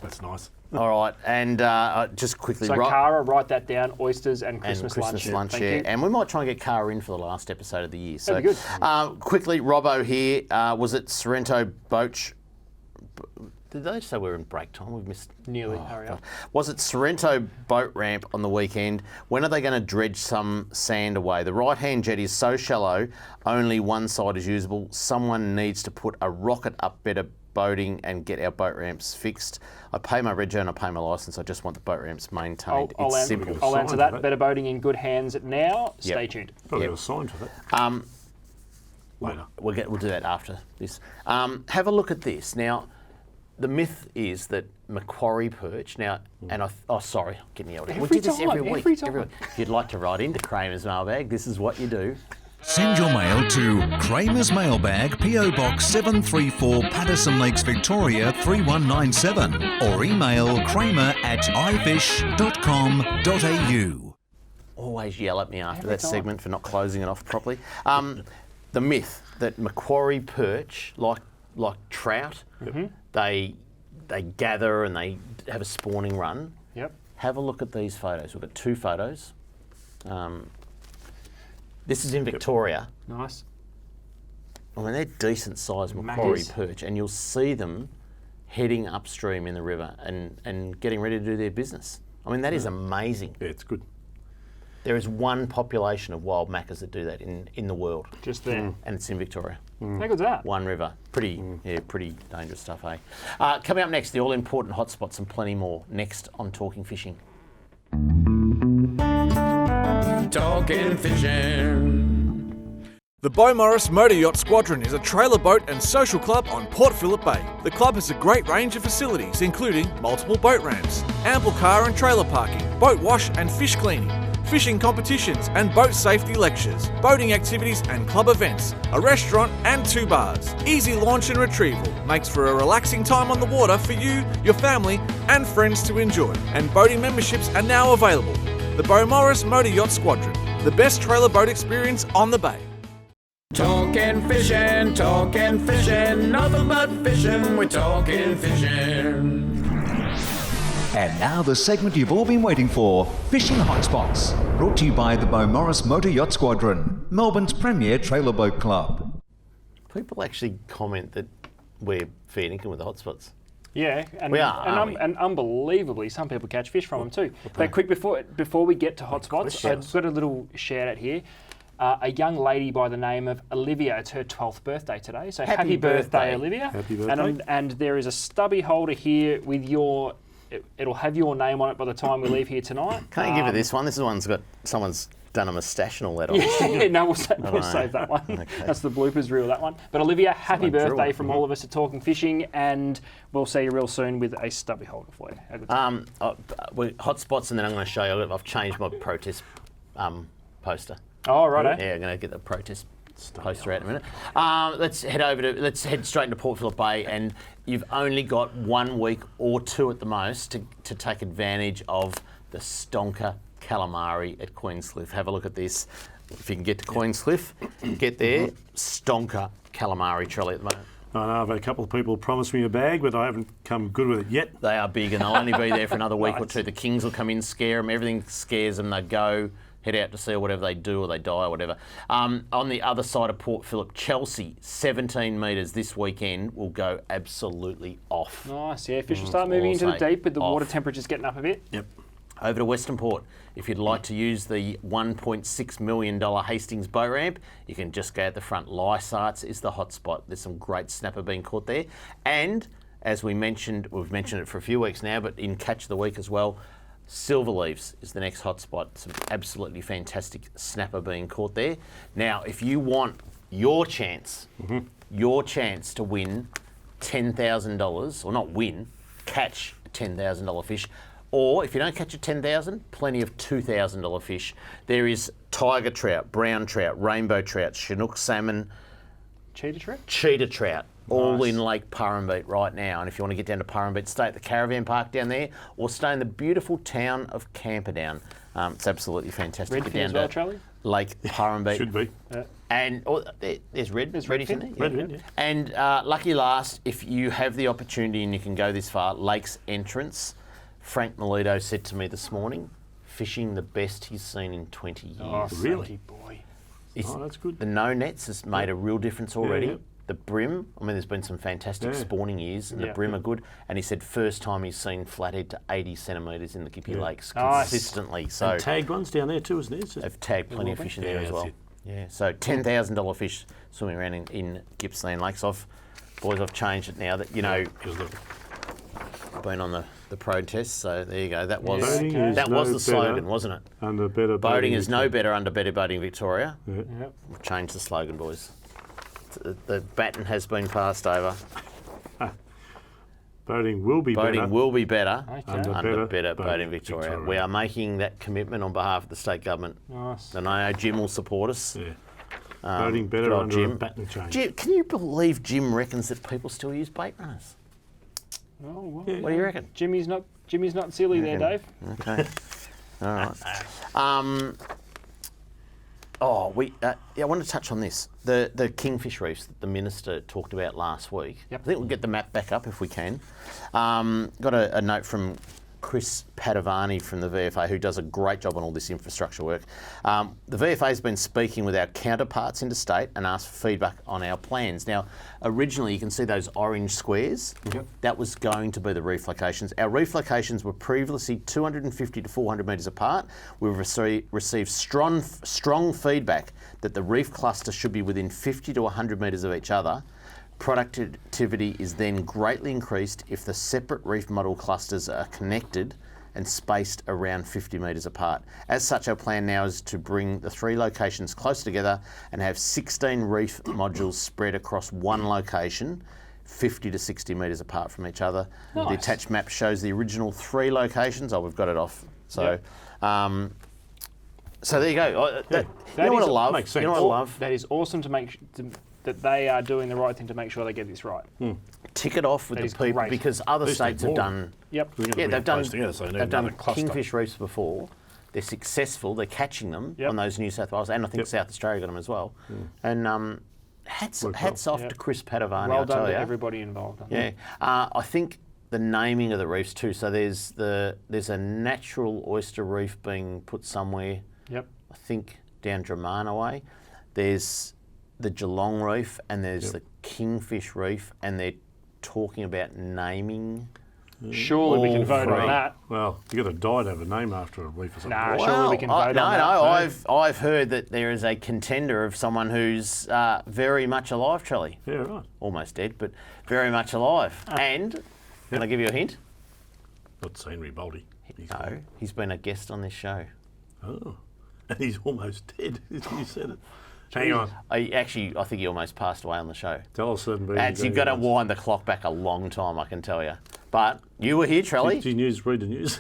That's nice. All right, and just quickly... So Cara, write that down, oysters and Christmas lunch. Thank you. And we might try and get Cara in for the last episode of the year. So, that'd be good. Quickly, Robbo here, was it Sorrento Boat... Did they say we were in break time? We've missed... Nearly, hurry up. Was it Sorrento boat ramp on the weekend? When are they going to dredge some sand away? The right-hand jetty is so shallow, only one side is usable. Someone needs to put a rocket up better boating and get our boat ramps fixed. I pay my rego and I pay my licence. I just want the boat ramps maintained. It's simple. I'll answer that. Better boating in good hands now. Stay tuned. Probably have a sign for that. Later. We'll do that after this. Have a look at this. Now, the myth is that Macquarie Perch, sorry, I'm getting yelled at. We do this every week. If you'd like to write into Kramer's Mailbag, this is what you do. Send your mail to Kramer's Mailbag, PO Box 734, Patterson Lakes, Victoria 3197, or email kramer@ifish.com.au. Always yell at me after that segment for not closing it off properly. The myth that Macquarie Perch, like trout, they gather and they have a spawning run. Yep. Have a look at these photos. We've got 2 photos. This is in Victoria. Nice. I mean, they're decent sized Macquarie Perch, and you'll see them heading upstream in the river and getting ready to do their business. I mean, that is amazing. Yeah, it's good. There is one population of wild maccas that do that in the world. Just there. And it's in Victoria. How good's that? One river. Pretty dangerous stuff, eh? Coming up next, the all-important hotspots and plenty more. Next on Talking Fishing. Talking Fishing. The Beaumaris Motor Yacht Squadron is a trailer boat and social club on Port Phillip Bay. The club has a great range of facilities, including multiple boat ramps, ample car and trailer parking, boat wash and fish cleaning, fishing competitions and boat safety lectures, boating activities and club events, a restaurant and 2 bars. Easy launch and retrieval makes for a relaxing time on the water for you, your family and friends to enjoy. And boating memberships are now available. The Beaumaris Motor Yacht Squadron, the best trailer boat experience on the bay. Talking fishing, nothing but fishing, we're talking fishing. And now the segment you've all been waiting for, Fishing Hotspots, brought to you by the Beaumaris Motor Yacht Squadron, Melbourne's premier trailer boat club. People actually comment that we're fair dinkum with the hotspots. Yeah, and, We are, aren't we? and unbelievably, some people catch fish from them too. But quick, before we get to hotspots, I've got a little shout out here. A young lady by the name of Olivia. It's her 12th birthday today, so happy birthday, Olivia. Happy birthday. And there is a stubby holder here with your. It'll have your name on it by the time we leave here tonight. Can't you give her this one? This one's got someone's done a moustache and all that on. Yeah, no, we'll save that one. Okay. That's the bloopers reel, that one. But Olivia, happy Someone drew birthday it. from all of us at Talking Fishing, and we'll see you real soon with a stubby holder for you. Have a good time. Hotspots, and then I'm going to show you. I've changed my protest poster. Oh, righto. Yeah, I'm going to get the protest poster out in a minute. Let's head straight into Port Phillip Bay, and you've only got 1 week or two at the most to take advantage of the stonker calamari at Queenscliff. Have a look at this. If you can get to Queenscliff, get there. Stonker calamari trolley at the moment. I know I've had a couple of people promise me a bag, but I haven't come good with it yet. They are big, and they'll only be there for another week or two. The Kings will come in, scare them. Everything scares them. They go, head out to sea or whatever they do, or they die or whatever. On the other side of Port Phillip, Chelsea, 17 metres this weekend will go absolutely off. Nice, yeah. Fish will start moving into the deep with the water off. temperatures getting up a bit. Yep. Over to Western Port. If you'd like to use the $1.6 million Hastings boat ramp, you can just go out the front. Lysarts is the hotspot. There's some great snapper being caught there. And as we mentioned, we've mentioned it for a few weeks now, but in Catch of the Week as well, Silverleaves is the next hotspot. Some absolutely fantastic snapper being caught there. Now, if you want your chance to win $10,000, or not win, catch a $10,000 fish, or if you don't catch a $10,000, plenty of $2,000 fish. There is tiger trout, brown trout, rainbow trout, Chinook salmon, cheetah trout, all in Lake Purrumbete right now. And if you want to get down to Purrumbete, stay at the caravan park down there, or stay in the beautiful town of Camperdown. It's absolutely fantastic. Redfin as well, Charlie? Lake Purrumbete. Should be. And there's redfin there. Redfin, yeah. And lucky last, if you have the opportunity and you can go this far, Lake's Entrance. Frank Melito said to me this morning, fishing the best he's seen in 20 years. Oh, really? Boy. That's good. The no nets has made a real difference already. Yeah. The brim, I mean, there's been some fantastic spawning years, and the brim are good. And he said first time he's seen flathead to 80 centimetres in the Gippy Lakes consistently. So and tagged ones down there too, isn't there? they've tagged plenty of fish in there as well. It. Yeah, so $10,000 fish swimming around in Gippsland Lakes. I've changed it now that, you know, been on the protest, so there you go. That was the slogan, wasn't it? Under better boating is no better under better boating Victoria. Yeah. Yep. We've changed the slogan, boys. The baton has been passed over. Boating will be better. Boating will be better under better boating Victoria. We are making that commitment on behalf of the state government. Nice. And I know Jim will support us. Yeah. Boating better under Jim. a baton change. Jim, can you believe Jim reckons that people still use bait runners? Oh, well, What do you reckon? Jimmy's not silly there, Dave. Okay. All right. I want to touch on this. The kingfish reefs that the minister talked about last week. Yep. I think we'll get the map back up if we can. Got a note from Chris Padavani from the VFA, who does a great job on all this infrastructure work. The VFA has been speaking with our counterparts interstate and asked for feedback on our plans. Now, originally, you can see those orange squares. Yep. That was going to be the reef locations. Our reef locations were previously 250 to 400 metres apart. We've received strong feedback that the reef cluster should be within 50 to 100 metres of each other. Productivity is then greatly increased if the separate reef model clusters are connected and spaced around 50 metres apart. As such, our plan now is to bring the three locations closer together and have 16 reef modules spread across one location, 50 to 60 metres apart from each other. Nice. The attached map shows the original three locations. Oh, we've got it off. So, so there you go. You know what I love? Makes sense. You know what I love? That is awesome that they are doing the right thing to make sure they get this right. Tick it off with That the is people great. because other states have done. Yep. Yeah, they've done. Together, so They've done kingfish reefs before. They're successful. They're catching them on those New South Wales, and I think South Australia got them as well. And hats off to Chris Padavani. Well I tell done to you. everybody involved. Yeah, I think the naming of the reefs too. So there's a natural oyster reef being put somewhere. Yep. I think down Dramana way. There's the Geelong Reef and there's the Kingfish Reef, and they're talking about naming. Surely we can vote on that. Well, you got to die to have a name after a reef or something. Nah, surely we can vote on that. No, I've heard that there is a contender of someone who's very much alive, Charlie. Yeah, right. Almost dead, but very much alive. And can I give you a hint? Not Henry Boldy. No, he's been a guest on this show. Oh, and he's almost dead. You said it. Hang on. I think he almost passed away on the show. Tell us certain Ads, you've got to wind the clock back a long time, I can tell you. But you were here, Trelly. Read the news.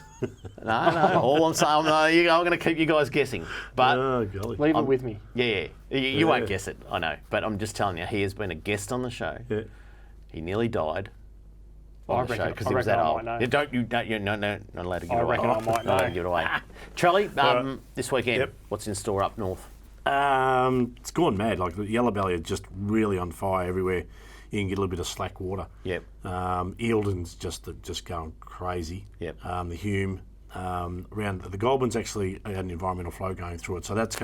No. All I'm saying, I'm going to keep you guys guessing. But leave it with me. Yeah. You won't guess it, I know. But I'm just telling you, he has been a guest on the show. Yeah. He nearly died. I reckon because he was that old. know. You're not allowed to give it away. I reckon I might Not allowed to know. give it away. Trelly, this weekend, what's in store up north? It's gone mad. Like the yellow belly are just really on fire everywhere. You can get a little bit of slack water. Yep. Eildon's just going crazy. Yep. The Hume. Around the Goulburn's actually had an environmental flow going through it, so that's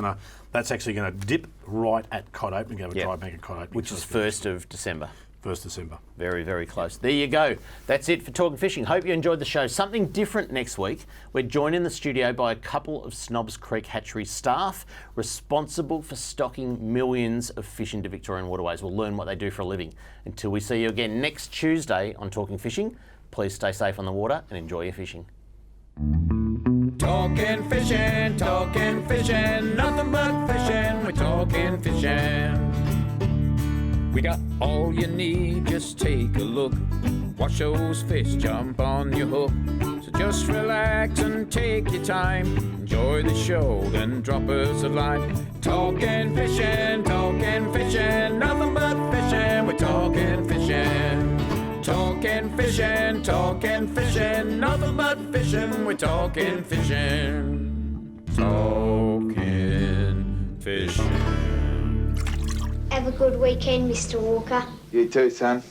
actually gonna dip right at cod opening. Have a dry bank at cod opening, which is 1st of December. 1st December. Very, very close. There you go. That's it for Talking Fishing. Hope you enjoyed the show. Something different next week. We're joined in the studio by a couple of Snobs Creek hatchery staff responsible for stocking millions of fish into Victorian waterways. We'll learn what they do for a living. Until we see you again next Tuesday on Talking Fishing, please stay safe on the water and enjoy your fishing. Talking fishing, nothing but fishing, we're talking fishing. We got all you need, just take a look. Watch those fish jump on your hook. So just relax and take your time. Enjoy the show, then drop us a line. Talking fishing, nothing but fishing, we're talking fishing. Talking fishing, nothing but fishing, we're talking fishing. Talking fishing. Have a good weekend, Mr. Walker. You too, son.